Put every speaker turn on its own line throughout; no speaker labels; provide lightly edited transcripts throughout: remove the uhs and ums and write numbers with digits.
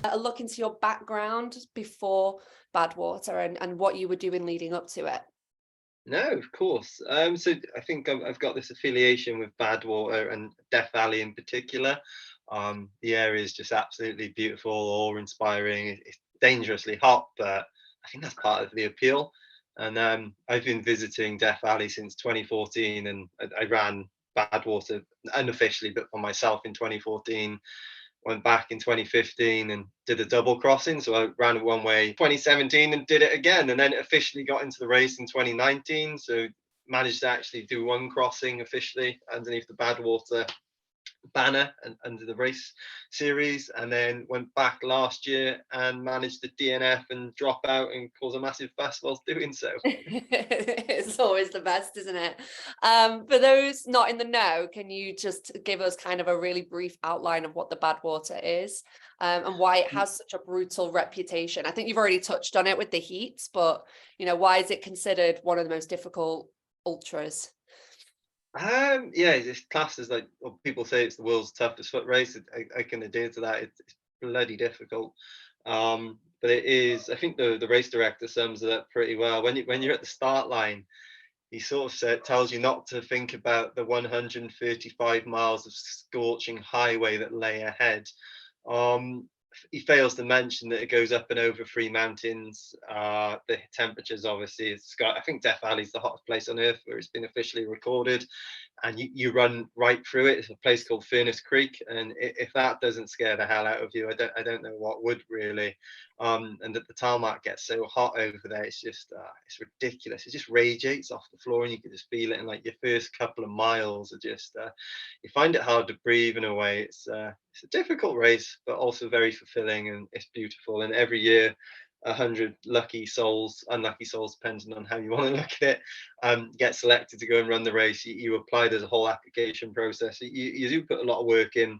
A look into your background before Badwater and what you were doing leading up to it.
No, of course. So I think I've got this affiliation with Badwater and Death Valley in particular. The area is just absolutely beautiful, awe-inspiring. It's dangerously hot, but I think that's part of the appeal. And I've been visiting Death Valley since 2014, and I ran Badwater unofficially, but for myself in 2014. Went back in 2015 and did a double crossing. So I ran it one way 2017 and did it again, and then officially got into the race in 2019. So managed to actually do one crossing officially underneath the Badwater banner and under the race series, and then went back last year and managed to DNF and drop out and cause a massive fuss whilst doing so.
It's always the best, isn't it? For those not in the know, can you just give us kind of a really brief outline of what the Badwater is, and why it has such a brutal reputation? I think you've already touched on it with the heats, but why is it considered one of the most difficult ultras?
Yeah, it's classed as like, well, people say it's the world's toughest foot race. I can adhere to that. It's bloody difficult. But it is. I think the race director sums it up pretty well. When you're at the start line, he sort of tells you not to think about the 135 miles of scorching highway that lay ahead. Um, he fails to mention that it goes up and over three mountains. The temperatures, obviously, it's got. I think Death Valley is the hottest place on earth where it's been officially recorded, and you run right through it. It's a place called Furnace Creek, and if that doesn't scare the hell out of you, I don't know what would really. And that the tarmac gets so hot over there, it's just it's ridiculous. It just radiates off the floor, and you can just feel it. And like your first couple of miles are just you find it hard to breathe in a way. It's a difficult race, but also very fulfilling, and it's beautiful. And every year, 100 lucky souls, unlucky souls, depending on how you want to look at it, get selected to go and run the race. You apply. There's a whole application process. You do put a lot of work in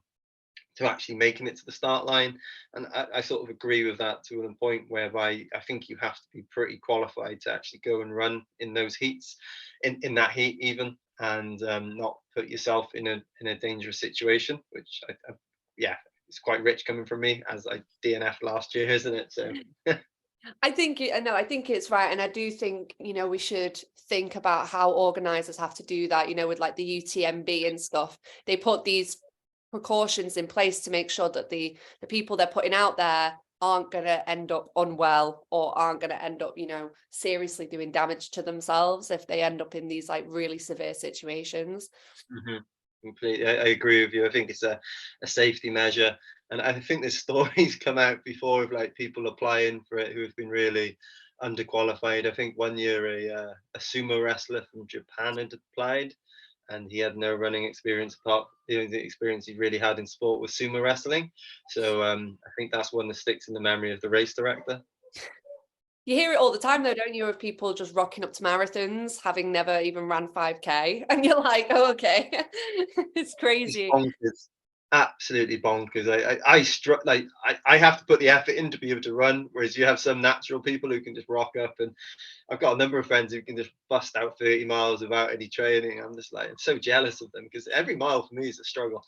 to actually making it to the start line, and I sort of agree with that to a point whereby I think you have to be pretty qualified to actually go and run in those heats, in that heat even, and not put yourself in a dangerous situation, which yeah, it's quite rich coming from me as I DNF last year, isn't it? So
I think it's right. And I do think, we should think about how organizers have to do that, with like the UTMB and stuff. They put these precautions in place to make sure that the people they're putting out there aren't going to end up unwell or aren't going to end up, seriously doing damage to themselves if they end up in these like really severe situations.
mhm, completely, I agree with you. I think it's a safety measure, and I think there's stories come out before of like people applying for it who have been really underqualified. I think one year a sumo wrestler from Japan had applied, and he had no running experience apart. The only experience he really had in sport was sumo wrestling. So I think that's one that sticks in the memory of the race director.
You hear it all the time though, don't you, of people just rocking up to marathons, having never even ran 5K, and you're like, "Oh, okay." It's
It's
crazy.
bonkers, absolutely bonkers. I have to put the effort in to be able to run, whereas you have some natural people who can just rock up. And I've got a number of friends who can just bust out 30 miles without any training. I'm just like, I'm so jealous of them because every mile for me is a struggle.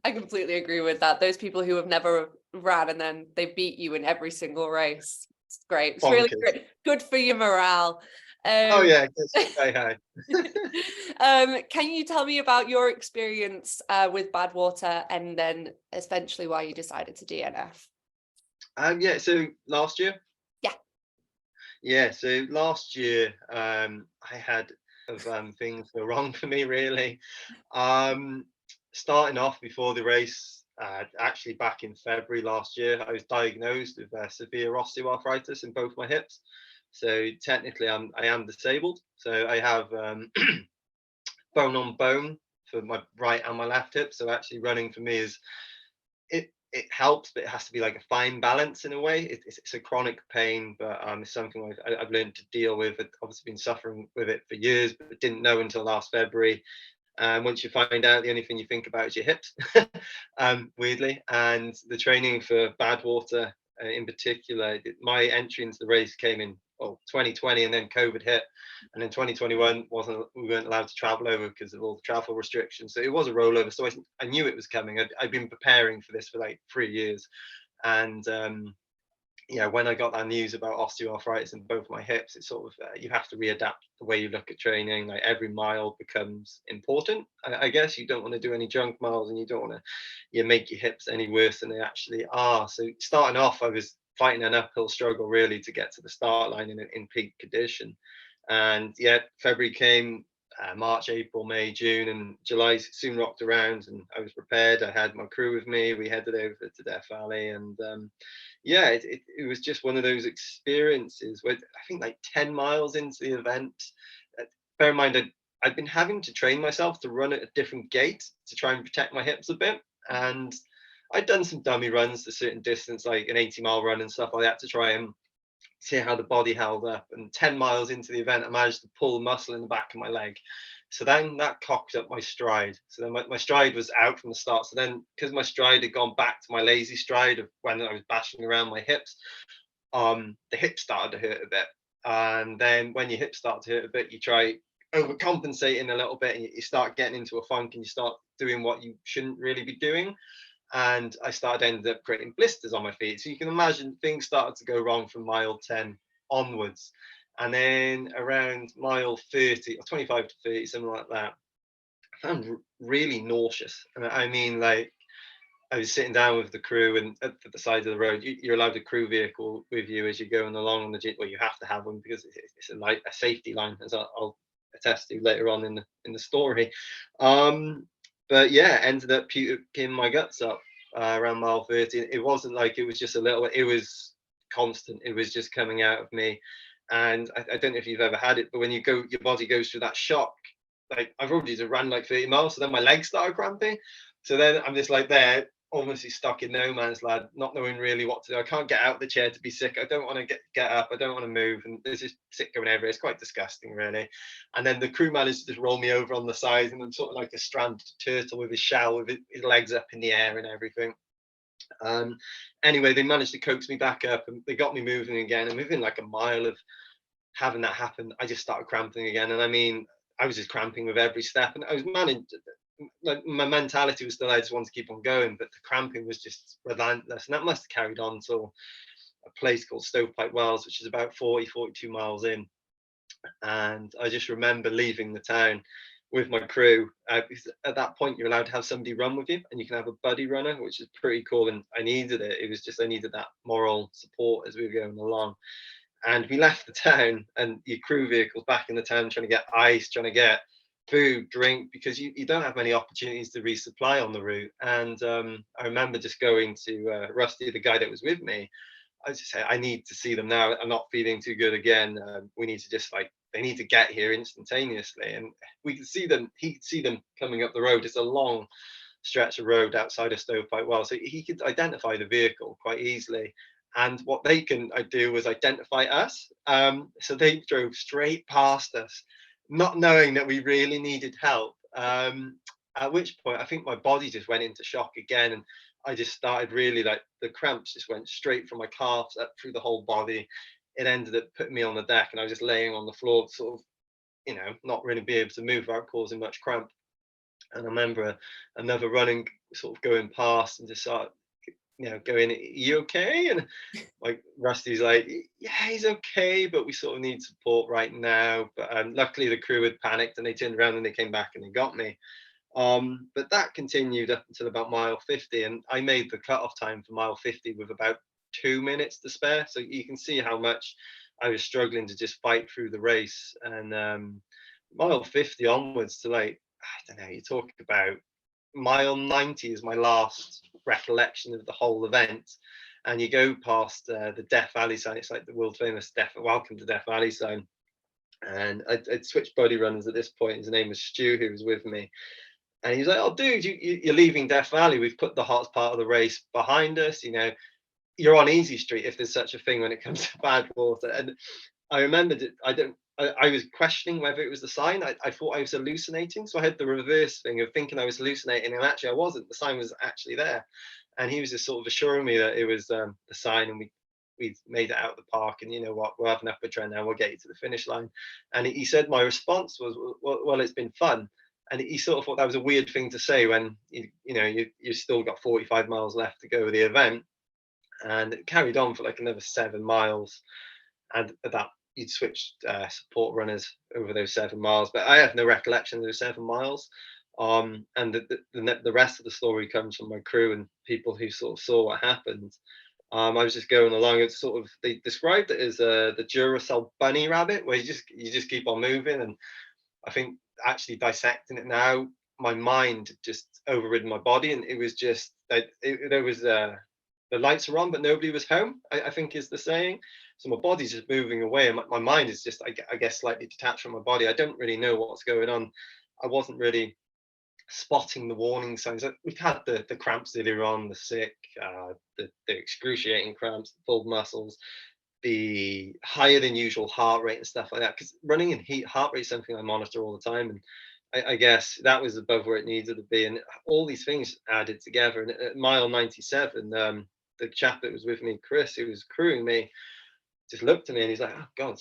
I completely agree with that. Those people who have never ran and then they beat you in every single race. It's great. It's really
Bonkers.
great. Good for your morale.
Oh
Um,
yeah, it gets sky high.
can you tell me about your experience with Badwater and then eventually why you decided to DNF?
Yeah, so last year,
Yeah.
yeah, so last year, I had of things go wrong for me really. Um, Starting off before the race, actually back in February last year, I was diagnosed with severe osteoarthritis in both my hips. So technically, I am disabled. So I have bone on bone for my right and my left hip. So actually, running for me is it helps, but it has to be like a fine balance in a way. It's a chronic pain, but it's something I've learned to deal with. I've obviously been suffering with it for years, but didn't know until last February. And once you find out, the only thing you think about is your hips, weirdly. And the training for Badwater in particular, my entry into the race came in 2020, and then COVID hit, and then 2021 we weren't allowed to travel over because of all the travel restrictions. So it was a rollover. So I knew it was coming. I'd been preparing for this for like 3 years, And when I got that news about osteoarthritis in both my hips, it's sort of you have to readapt the way you look at training. Like every mile becomes important. I guess you don't want to do any junk miles, and you don't want to make your hips any worse than they actually are. So starting off, I was fighting an uphill struggle really to get to the start line in peak condition. And February came, March, April, May, June, and July soon rocked around, and I was prepared. I had my crew with me. We headed over to Death Valley, and it was just one of those experiences where I think like 10 miles into the event, bear in mind I'd been having to train myself to run at a different gait to try and protect my hips a bit, and I'd done some dummy runs to a certain distance, like an 80-mile run and stuff like that, to try and see how the body held up. And 10 miles into the event, I managed to pull muscle in the back of my leg. So then that cocked up my stride. So then my stride was out from the start. So then, because my stride had gone back to my lazy stride of when I was bashing around my hips, the hips started to hurt a bit. And then when your hips start to hurt a bit, you try overcompensating a little bit, and you start getting into a funk, and you start doing what you shouldn't really be doing. And I ended up creating blisters on my feet. So you can imagine things started to go wrong from mile 10 onwards. And then around mile 30 or 25 to 30, something like that, I found really nauseous. And I mean, like, I was sitting down with the crew, and at the side of the road, you're allowed a crew vehicle with you as you're going along on the, well, you have to have one because it's a safety line, as I'll attest to later on in the story. But ended up puking my guts up around mile 30. It wasn't like it was just a little, it was constant. It was just coming out of me. And I don't know if you've ever had it, but when your body goes through that shock, like I've already just ran like 30 miles, so then my legs started cramping. So then I'm just like there, almost stuck in no man's land, not knowing really what to do. I can't get out of the chair to be sick. I don't want to get up. I don't want to move. And there's just sick going everywhere. It's quite disgusting, really. And then the crew managed to just roll me over on the side, and I'm sort of like a stranded turtle with his shell, with his legs up in the air and everything. Anyway, they managed to coax me back up, and they got me moving again. And within like a mile of having that happen, I just started cramping again. And I mean, I was just cramping with every step, and I was managing. Like my mentality was still, I just wanted to keep on going, but the cramping was just relentless, and that must have carried on till a place called Stovepipe Wells, which is about 42 miles in. And I just remember leaving the town with my crew, because at that point you're allowed to have somebody run with you, and you can have a buddy runner, which is pretty cool. And I needed it. It was just, I needed that moral support as we were going along. And we left the town, and your crew vehicle's back in the town, trying to get ice, trying to get food, drink, because you don't have many opportunities to resupply on the route. And I remember just going to Rusty, the guy that was with me. I just said, I need to see them now. I'm not feeling too good again. We need to just they need to get here instantaneously. And we could see them, he could see them coming up the road. It's a long stretch of road outside of Stovepipe Well. So he could identify the vehicle quite easily. And what they can do was identify us. So they drove straight past us, not knowing that we really needed help. At which point, I think my body just went into shock again. And I just started really, like, the cramps just went straight from my calves up through the whole body. It ended up putting me on the deck, and I was just laying on the floor, sort of, not really be able to move without causing much cramp. And I remember another running sort of going past and just started, going, "Are you okay?" And like Rusty's like, "Yeah, he's okay, but we sort of need support right now." But luckily the crew had panicked, and they turned around and they came back and they got me. But that continued up until about mile 50, and I made the cutoff time for mile 50 with about 2 minutes to spare. So you can see how much I was struggling to just fight through the race. And mile 50 onwards to, like, I don't know, you talk about mile 90 is my last recollection of the whole event. And you go past the Death Valley sign. It's like the world famous Welcome to Death Valley sign. And I'd switched buddy runners at this point. His name was Stu, who was with me. And he was like, "Oh, dude, you're leaving Death Valley. We've put the hardest part of the race behind us. You're on easy street, if there's such a thing when it comes to Badwater." And I remembered it. I was questioning whether it was the sign. I thought I was hallucinating. So I had the reverse thing of thinking I was hallucinating, and actually I wasn't. The sign was actually there. And he was just sort of assuring me that it was the sign, and we made it out of the park, and you know what, we'll have an upper trend now, we'll get you to the finish line. And he said my response was, well, it's been fun. And he sort of thought that was a weird thing to say when you still got 45 miles left to go with the event. and it carried on for like another 7 miles. And at that, you'd switched support runners over those 7 miles, but I have no recollection of those 7 miles. And the rest of the story comes from my crew and people who sort of saw what happened. I was just going along. It's sort of, they described it as the Duracell bunny rabbit, where you just keep on moving. And I think actually dissecting it now, my mind just overridden my body, and it was just that there was the lights are on, but nobody was home. I think is the saying. So my body's just moving away, and my mind is just, I guess, slightly detached from my body. I don't really know what's going on. I wasn't really spotting the warning signs. We've had the cramps earlier on, the sick, the excruciating cramps, the pulled muscles, the higher than usual heart rate and stuff like that. Because running in heat, heart rate is something I monitor all the time, and I guess that was above where it needed to be. And all these things added together. And at mile 97, the chap that was with me, Chris, who was crewing me, just looked at me and he's like, "Oh God."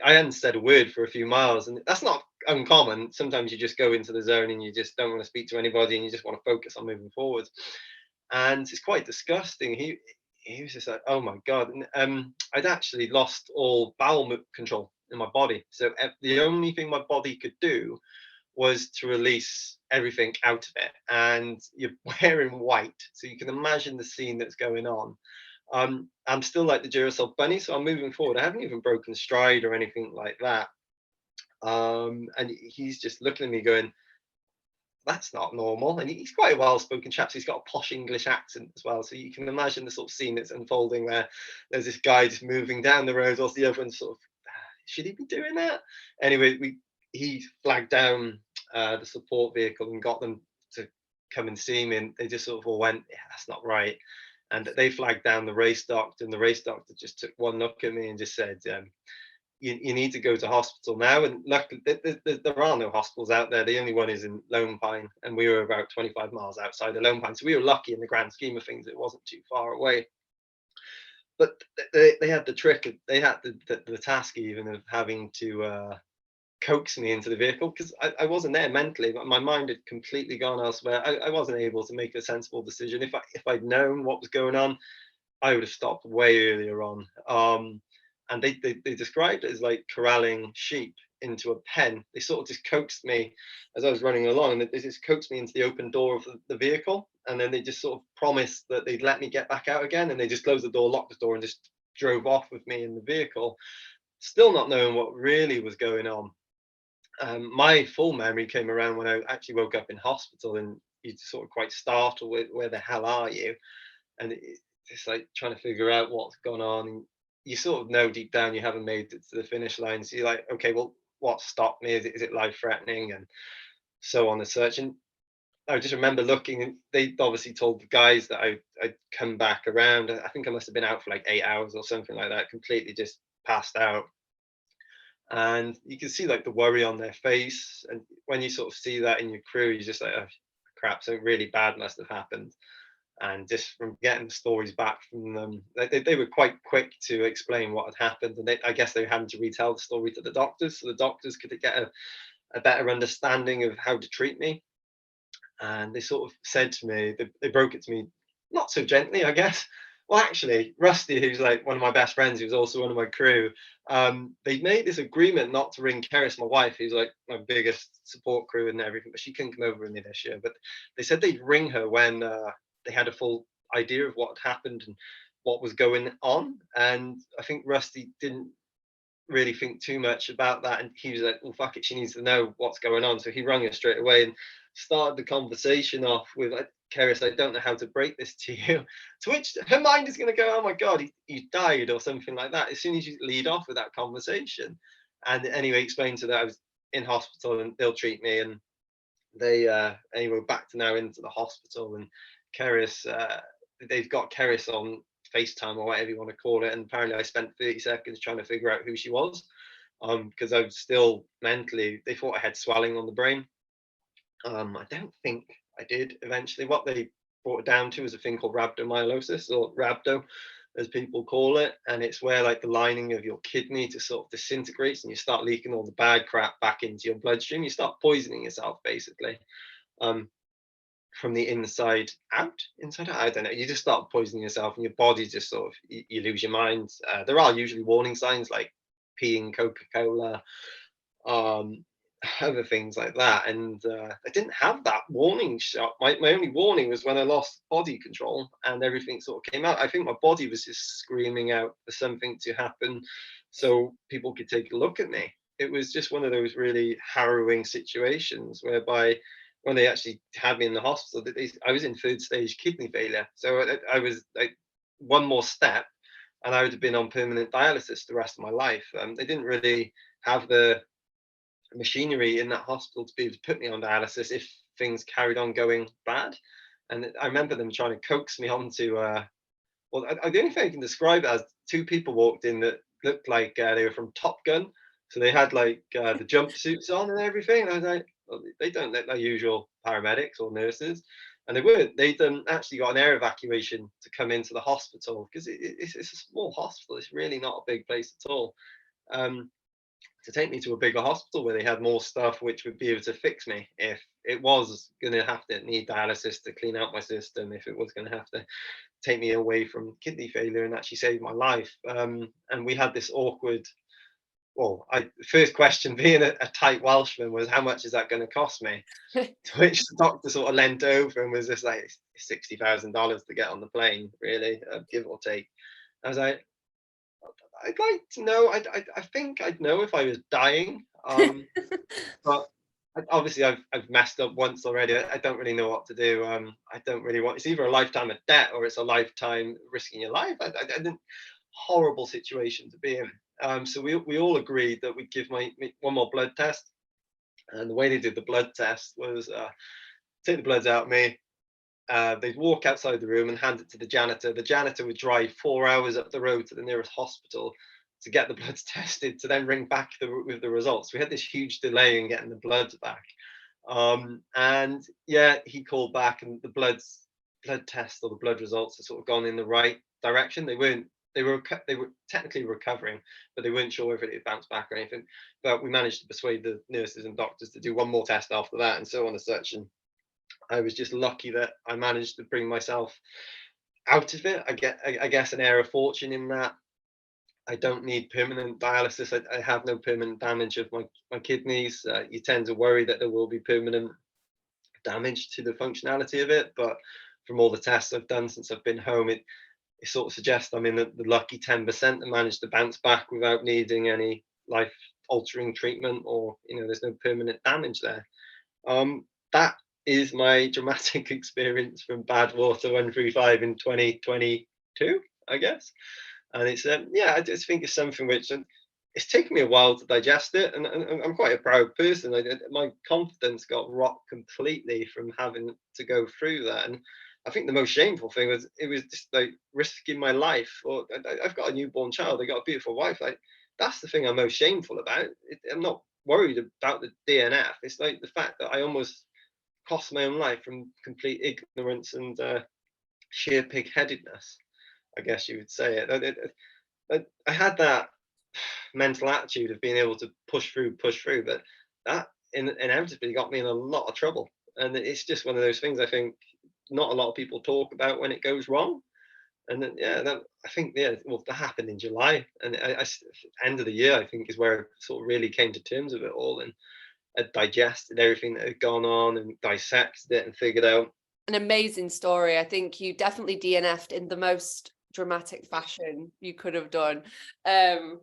I hadn't said a word for a few miles, and that's not uncommon. Sometimes you just go into the zone and you just don't want to speak to anybody, and you just want to focus on moving forward. And it's quite disgusting. He was just like, "Oh my God!" And I'd actually lost all bowel control in my body, so the only thing my body could do was to release everything out of it. And you're wearing white, so you can imagine the scene that's going on. I'm still like the Duracell bunny, so I'm moving forward. I haven't even broken stride or anything like that. And he's just looking at me going, "That's not normal." And he's quite a well-spoken chap, so he's got a posh English accent as well. So you can imagine the sort of scene that's unfolding there. There's this guy just moving down the road, whilst the other one's sort of, should he be doing that? Anyway, he flagged down the support vehicle and got them to come and see me, and they just sort of all went, "Yeah, that's not right." And they flagged down the race doctor, and the race doctor just took one look at me and just said, you need to go to hospital now." And luckily, there are no hospitals out there. The only one is in Lone Pine, and we were about 25 miles outside of Lone Pine. So we were lucky in the grand scheme of things. It wasn't too far away. But they had the trick, they had the task even of having to coax me into the vehicle, because I wasn't there mentally, but my mind had completely gone elsewhere. I wasn't able to make a sensible decision. If I'd known what was going on, I would have stopped way earlier on. And they described it as like corralling sheep into a pen. They sort of just coaxed me as I was running along, and they just coaxed me into the open door of the vehicle, and then they just sort of promised that they'd let me get back out again, and they just closed the door, locked the door, and just drove off with me in the vehicle, still not knowing what really was going on. My full memory came around when I actually woke up in hospital, and you're sort of quite startled with, "Where the hell are you?" And it's like trying to figure out what's gone on. And you sort of know deep down you haven't made it to the finish line. So you're like, okay, well, what stopped me? Is it life threatening? And so on and such. And I just remember looking, and they obviously told the guys that I'd come back around. I think I must have been out for like 8 hours or something like that, completely just passed out. And you can see like the worry on their face. And when you sort of see that in your crew, you're just like, "Oh crap, something really bad must have happened." And just from getting the stories back from them, they were quite quick to explain what had happened. And I guess they were having to retell the story to the doctors, so the doctors could get a better understanding of how to treat me. And they sort of said to me, they broke it to me, not so gently, I guess. Well, actually, Rusty, who's like one of my best friends, who's also one of my crew, they made this agreement not to ring Keris, my wife, who's like my biggest support crew and everything, but she couldn't come over with me this year. But they said they'd ring her when they had a full idea of what had happened and what was going on. And I think Rusty didn't really think too much about that, and he was like, "Well, fuck it, she needs to know what's going on." So he rang her straight away and started the conversation off with like, "Keris, I don't know how to break this to you." To which her mind is going to go, "Oh my God, he died," or something like that, as soon as you lead off with that conversation. And anyway, explained to that I was in hospital and they'll treat me. And they anyway, back to now into the hospital. And Keris, they've got Keris on FaceTime or whatever you want to call it. And apparently I spent 30 seconds trying to figure out who she was, because I was still mentally, they thought I had swelling on the brain. I don't think I did eventually. What they brought it down to is a thing called rhabdomyolysis, or rhabdo, as people call it. And it's where like the lining of your kidney just sort of disintegrates and you start leaking all the bad crap back into your bloodstream. You start poisoning yourself, basically. Um, from the inside out, I don't know, you just start poisoning yourself and your body just sort of, you lose your mind. There are usually warning signs like peeing Coca-Cola, um, other things like that. And I didn't have that warning shot. My only warning was when I lost body control and everything sort of came out. I think my body was just screaming out for something to happen so people could take a look at me. It was just one of those really harrowing situations whereby when they actually had me in the hospital, I was in third stage kidney failure. So I was like one more step and I would have been on permanent dialysis the rest of my life. They didn't really have the machinery in that hospital to be able to put me on dialysis if things carried on going bad. And I remember them trying to coax me onto, the only thing I can describe it as, two people walked in that looked like they were from Top Gun. So they had like the jumpsuits on and everything. And I was like, well, they don't look like usual paramedics or nurses. And they weren't. They'd actually got an air evacuation to come into the hospital because it's a small hospital. It's really not a big place at all. Um, to take me to a bigger hospital where they had more stuff which would be able to fix me if it was going to have to need dialysis to clean out my system, if it was going to have to take me away from kidney failure and actually save my life. And we had this awkward, first question being a tight Welshman was, how much is that going to cost me? To which the doctor sort of leant over and was just like, $60,000 to get on the plane, really, give or take. I was like, I'd like to know. I think I'd know if I was dying. But obviously I've messed up once already. I don't really know what to do. I don't really want. It's either a lifetime of debt or it's a lifetime risking your life. I didn't. Horrible situation to be in. So we all agreed that we'd give me one more blood test. And the way they did the blood test was take the bloods out of me. They'd walk outside the room and hand it to the janitor. The janitor would drive 4 hours up the road to the nearest hospital to get the bloods tested, to then ring back with the results. We had this huge delay in getting the bloods back. And yeah, he called back, and the blood test or the blood results had sort of gone in the right direction. They weren't. They were technically recovering, but they weren't sure whether it had bounced back or anything. But we managed to persuade the nurses and doctors to do one more test after that, and so on and such. And I was just lucky that I managed to bring myself out of it. I guess an air of fortune in that I don't need permanent dialysis. I have no permanent damage of my kidneys. You tend to worry that there will be permanent damage to the functionality of it, but from all the tests I've done since I've been home, it sort of suggests I'm in the lucky 10% that managed to bounce back without needing any life altering treatment, or there's no permanent damage there. That is my dramatic experience from Badwater 135 in 2022, I guess. And it's I just think it's something which it's taken me a while to digest it, and I'm quite a proud person. My confidence got rocked completely from having to go through that. And I think the most shameful thing was it was just like risking my life. Or I've got a newborn child, I got a beautiful wife. Like, that's the thing I'm most shameful about. I'm not worried about the DNF. It's like the fact that I almost cost my own life from complete ignorance and sheer pig-headedness, I guess you would say it. I had that mental attitude of being able to push through, but that inevitably got me in a lot of trouble. And it's just one of those things I think not a lot of people talk about when it goes wrong. And then, I think, well, that happened in July, and end of the year, I think, is where I sort of really came to terms with it all and had digested everything that had gone on and dissected it and figured out.
An amazing story. I think you definitely DNF'd in the most dramatic fashion you could have done. And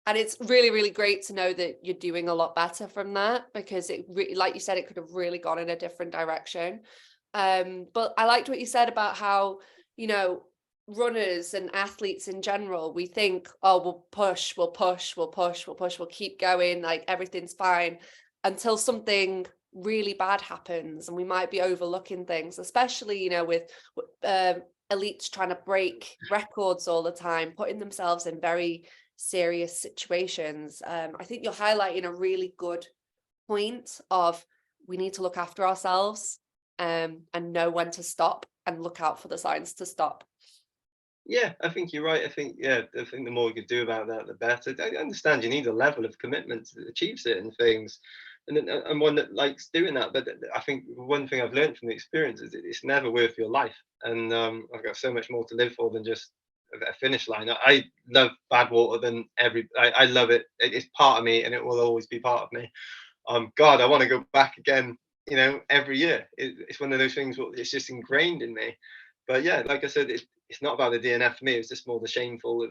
it's really, really great to know that you're doing a lot better from that, because like you said, it could have really gone in a different direction. But I liked what you said about how, runners and athletes in general, we think, oh, we'll keep going, like everything's fine, until something really bad happens, and we might be overlooking things, especially, with elites trying to break records all the time, putting themselves in very serious situations. I think you're highlighting a really good point of, we need to look after ourselves, and know when to stop and look out for the signs to stop.
Yeah, I think you're right. I think the more you could do about that, the better. I understand you need a level of commitment to achieve certain things. and one that likes doing that. But I think one thing I've learned from the experience is it's never worth your life, and I've got so much more to live for than just a finish line. I love Badwater than I love it. It's part of me, and it will always be part of me. God, I want to go back again. Every year. It's one of those things where it's just ingrained in me. But yeah, like I said, it's not about the DNF for me. It's just more the shameful of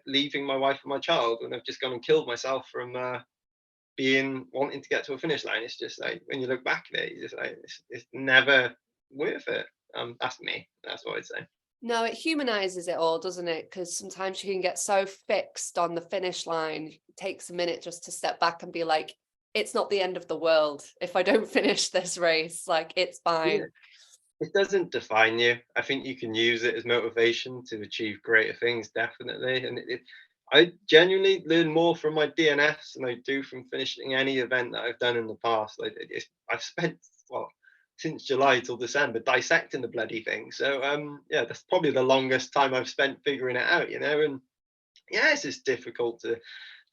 leaving my wife and my child, and I've just gone and killed myself from wanting to get to a finish line. It's just like when you look back at it, you just like it's never worth it. That's me. That's what I'd say.
No, it humanizes it all, doesn't it? Because sometimes you can get so fixed on the finish line. It takes a minute just to step back and be like, it's not the end of the world if I don't finish this race. Like, it's fine.
Yeah. It doesn't define you. I think you can use it as motivation to achieve greater things, definitely. And I genuinely learn more from my DNFs than I do from finishing any event that I've done in the past. Like I've spent since July till December dissecting the bloody thing. So yeah, that's probably the longest time I've spent figuring it out. And yeah, it's just difficult to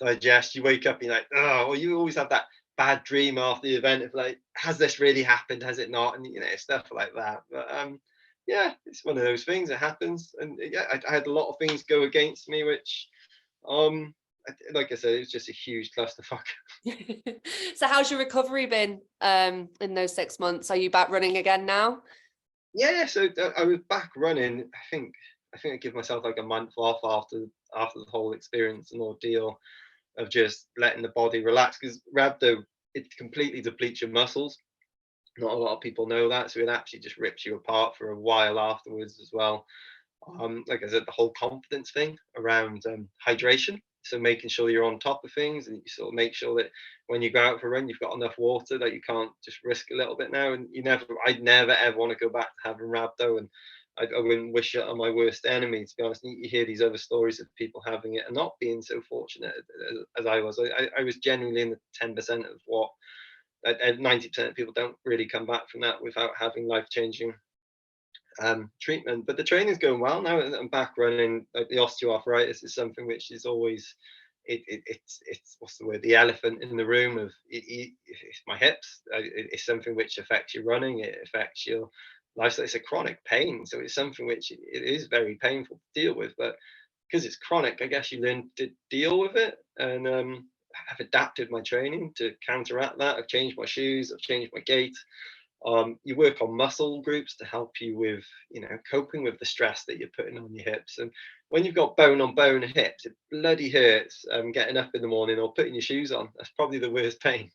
digest. You wake up and you're like, oh, well, you always have that bad dream after the event of like, has this really happened? Has it not? And stuff like that. But yeah, it's one of those things that happens. And yeah, I had a lot of things go against me, which like I said, it was just a huge clusterfuck.
So how's your recovery been in those 6 months? Are you back running again now?
Yeah, so I was back running. I think I give myself like a month off after the whole experience and ordeal of just letting the body relax, because rhabdo, it completely depletes your muscles. Not a lot of people know that, so it actually just rips you apart for a while afterwards as well. Like I said, the whole confidence thing around hydration, so making sure you're on top of things, and you sort of make sure that when you go out for a run, you've got enough water that you can't just risk a little bit now. And I'd never ever want to go back to having rhabdo, and I wouldn't wish it on my worst enemy, to be honest. You hear these other stories of people having it and not being so fortunate as I was. I was genuinely in the 10% of what 90% of people don't really come back from that without having life-changing treatment. But the training's going well now. I'm back running. Like the osteoarthritis is something which is always it's what's the word, the elephant in the room of it's my hips. It's something which affects your running. It affects your lifestyle. It's a chronic pain, so it's something which it is very painful to deal with. But because it's chronic, I guess you learn to deal with it. And I've adapted my training to counteract that. I've changed my shoes. I've changed my gait. You work on muscle groups to help you with coping with the stress that you're putting on your hips. And when you've got bone on bone hips, it bloody hurts getting up in the morning or putting your shoes on. That's probably the worst pain.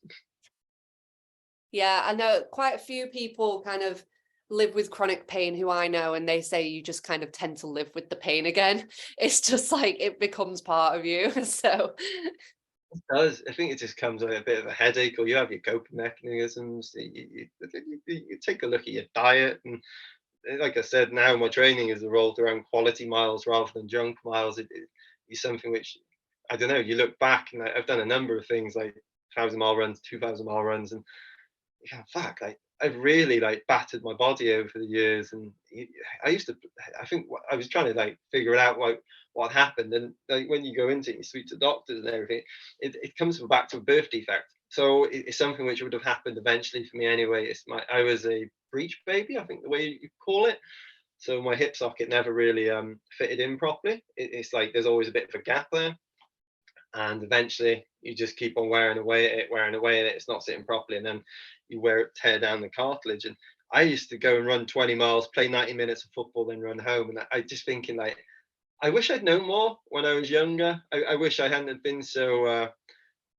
Yeah, I know quite a few people kind of live with chronic pain who I know, and they say you just kind of tend to live with the pain again. It's just like it becomes part of you. So
It does. I think it just comes with a bit of a headache, or you have your coping mechanisms. You take a look at your diet, and like I said, now my training is revolved around quality miles rather than junk miles. It is something which, I don't know, you look back, and I've done a number of things like 1,000-mile runs, 2,000-mile runs, and fuck, I've really like battered my body over the years. And I think I was trying to like figure it out what happened. And like when you go into it, you speak to doctors and everything, it comes back to a birth defect. So it's something which would have happened eventually for me anyway. I was a breech baby, I think the way you call it. So my hip socket never really fitted in properly. It's like there's always a bit of a gap there, and eventually you just keep on wearing away at it. It's not sitting properly, and then you tear down the cartilage. And I used to go and run 20 miles, play 90 minutes of football, then run home. And I just thinking like, I wish I'd known more when I was younger. I wish I hadn't been so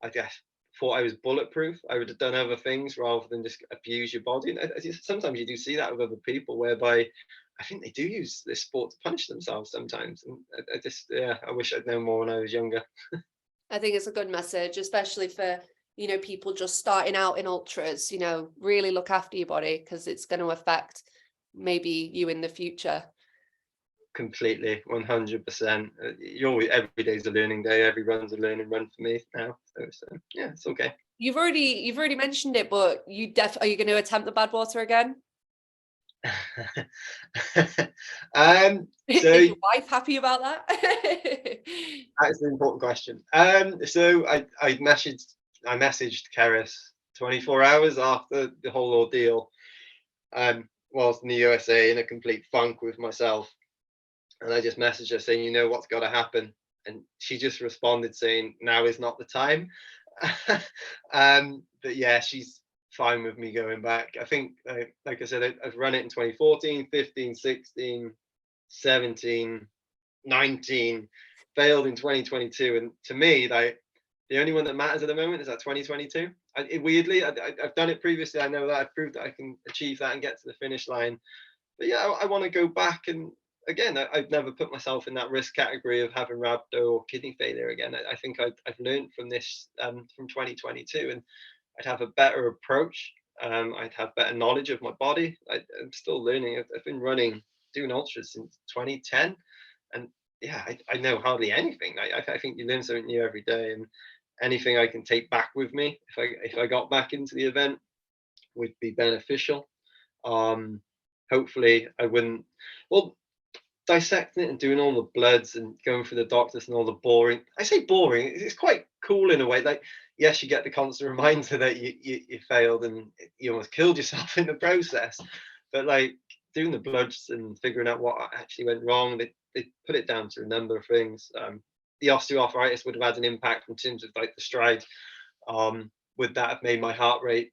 I guess thought I was bulletproof. I would have done other things rather than just abuse your body. And sometimes you do see that with other people, whereby I think they do use this sport to punish themselves sometimes. And I wish I'd known more when I was younger.
I think it's a good message, especially for, people just starting out in ultras, really look after your body, because it's going to affect maybe you in the future.
Completely, 100%. Every day's a learning day. Every run's a learning run for me now. So yeah, it's okay.
You've already mentioned it, but are you going to attempt the Badwater again?
So
is your wife happy about that?
That's an important question. So I messaged I messaged Keris 24 hours after the whole ordeal, whilst in the USA in a complete funk with myself. And I just messaged her saying, you know what's got to happen. And she just responded saying, now is not the time. But yeah, she's fine with me going back. I think, like I said, I've run it in 2014, 15, 16, 17, 19, failed in 2022. And to me, like, the only one that matters at the moment is that 2022. Weirdly, I've done it previously. I know that I've proved that I can achieve that and get to the finish line. But yeah, I want to go back. And again, I've never put myself in that risk category of having rhabdo or kidney failure again. I think I've learned from this, from 2022, and I'd have a better approach. I'd have better knowledge of my body. I'm still learning. I've been doing ultras since 2010, and yeah, I know hardly anything. I think you learn something new every day, and anything I can take back with me if I got back into the event would be beneficial. Hopefully I wouldn't, well, dissecting it and doing all the bloods and going for the doctors and all the boring, I say boring, it's quite cool in a way. Like, yes, you get the constant reminder that you failed and you almost killed yourself in the process, but like doing the bloods and figuring out what actually went wrong, they put it down to a number of things. The osteoarthritis would have had an impact in terms of like the stride. Would that have made my heart rate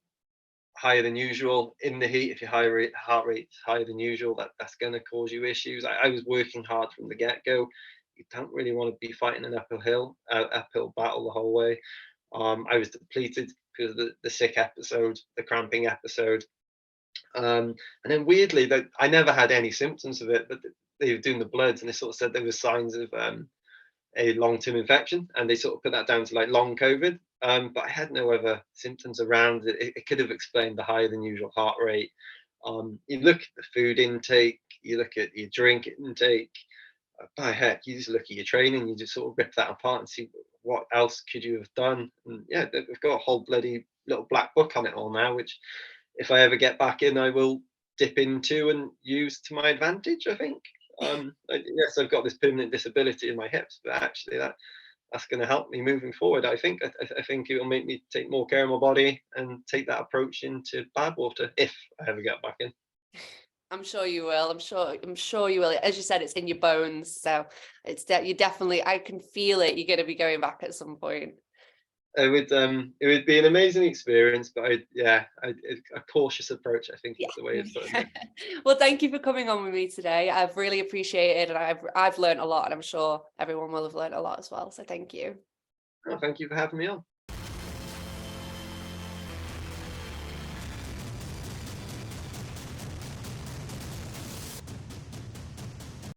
higher than usual in the heat? If your heart rate's higher than usual, that's going to cause you issues. I was working hard from the get-go. You don't really want to be fighting an uphill battle the whole way. I was depleted because of the sick episode, the cramping episode. And then weirdly, that I never had any symptoms of it, but they were doing the bloods and they sort of said there were signs of a long-term infection, and they sort of put that down to like long COVID. But I had no other symptoms around it. It could have explained the higher than usual heart rate. You look at the food intake, you look at your drink intake. By heck, you just look at your training, you just sort of rip that apart and see what else could you have done. And yeah, they've got a whole bloody little black book on it all now, which if I ever get back in, I will dip into and use to my advantage, I think. Yes, I've got this permanent disability in my hips, but actually that's going to help me moving forward. I think it will make me take more care of my body and take that approach into Badwater if I ever get back in.
I'm sure you will. I'm sure you will. As you said, it's in your bones, so it's you definitely. I can feel it. You're going to be going back at some point.
It would be an amazing experience, but a cautious approach, I think, is the way of putting it.
Well, thank you for coming on with me today. I've really appreciated it, and I've learned a lot, and I'm sure everyone will have learned a lot as well. So thank you.
Oh, thank you for having me on.